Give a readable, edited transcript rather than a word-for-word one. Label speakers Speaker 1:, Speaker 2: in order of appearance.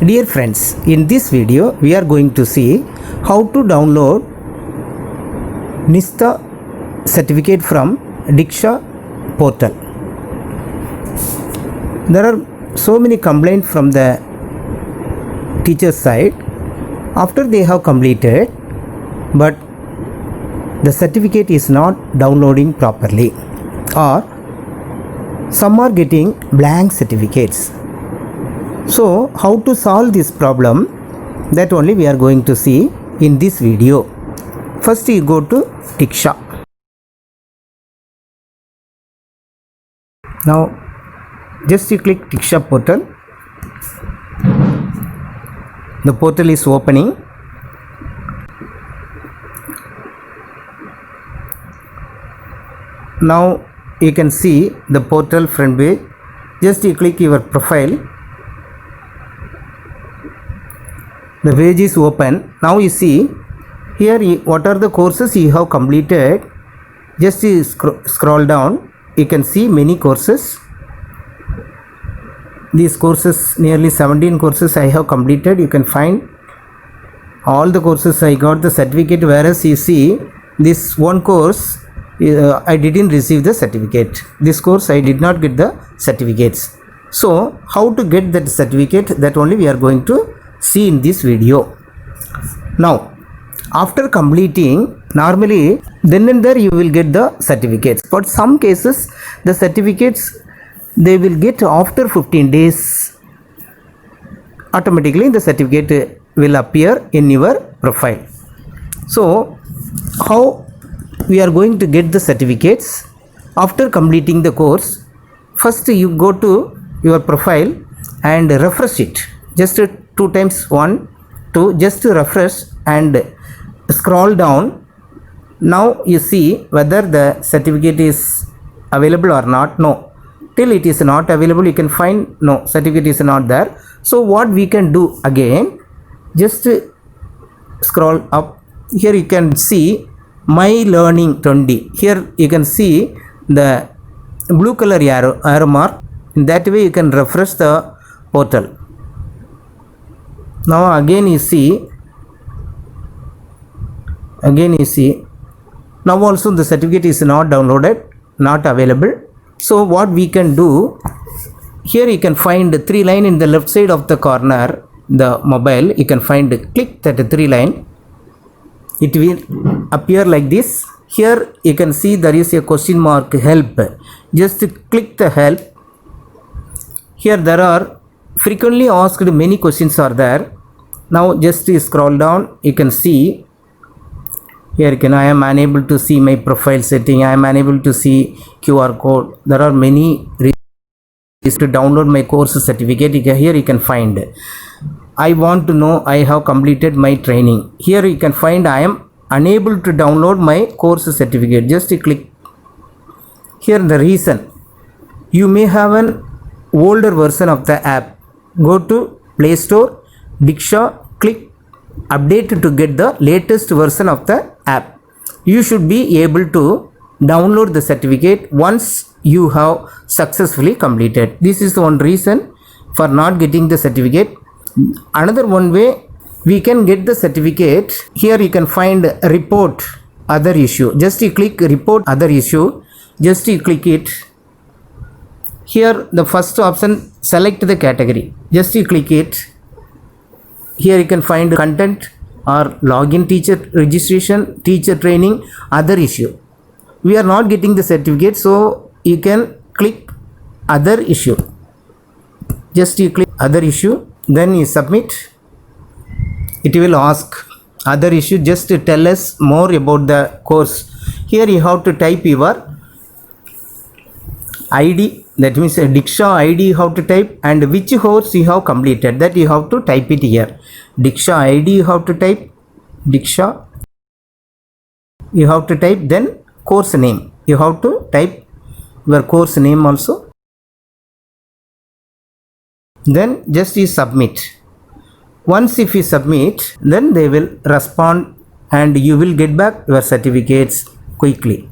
Speaker 1: Dear friends, in this video we are going to see how to download NISTA certificate from Diksha portal. There are so many complaints from the teacher side after they have completed, but the certificate is not downloading properly, or some are getting blank certificates. So how to solve this problem, that only we are going to see in this video. First you go to Diksha. Now just you click Diksha portal. The portal is opening. Now you can see the portal front page. Just you click your profile. The page is open. Now you see here what are the courses you have completed. Just you scroll down, you can see many courses. These courses, nearly 17 courses I have completed. You can find all the courses I got the certificate, whereas you see this one course I didn't receive the certificate. This course I did not get the certificates. So how to get that certificate, that only we are going to see in this video. Now after completing, normally then and there you will get the certificates, but some cases the certificates they will get after 15 days. Automatically the certificate will appear in your profile. So how we are going to get the certificates after completing the course? First you go to your profile and refresh it, just 2 times 1 2, just to refresh and scroll down. Now you see whether the certificate is available or not. No, till it is not available, you can find no certificate is not there. So what we can do again, just scroll up. Here you can see my learning 20. Here you can see the blue color arrow mark. In that way you can refresh the portal. Now again you see, now also the certificate is not downloaded, not available. So what we can do, here you can find 3 line in the left side of the corner, the mobile, you can find, click that 3 line, it will appear like this. Here you can see there is a question mark, help. Just click the help. Here there are frequently asked many questions are there. Now just scroll down, you can see here I am unable to see my profile setting, I am unable to see QR code. There are many reasons to download my course certificate. Here you can find, I want to know I have completed my training. Here you can find I am unable to download my course certificate. Just click here the reason, you may have an older version of the app. Go to Play Store, Diksha, click update to get the latest version of the app. You should be able to download the certificate once you have successfully completed. This is one reason for not getting the certificate. Another one way we can get the certificate, here you can find report other issue. Just you click report other issue, just you click it. Here the first option, select the category, just you click it. Here you can find content or login, teacher registration, teacher training, other issue. We are not getting the certificate, so you can click other issue. Just you click other issue, then you submit. It will ask other issue, just to tell us more about the course. Here you have to type your ID, that means Diksha ID you have to type, and which course you have completed, that you have to type it here. Diksha ID you have to type, Diksha you have to type, then course name you have to type your course name also, then just you submit. Once if you submit, then they will respond and you will get back your certificates quickly.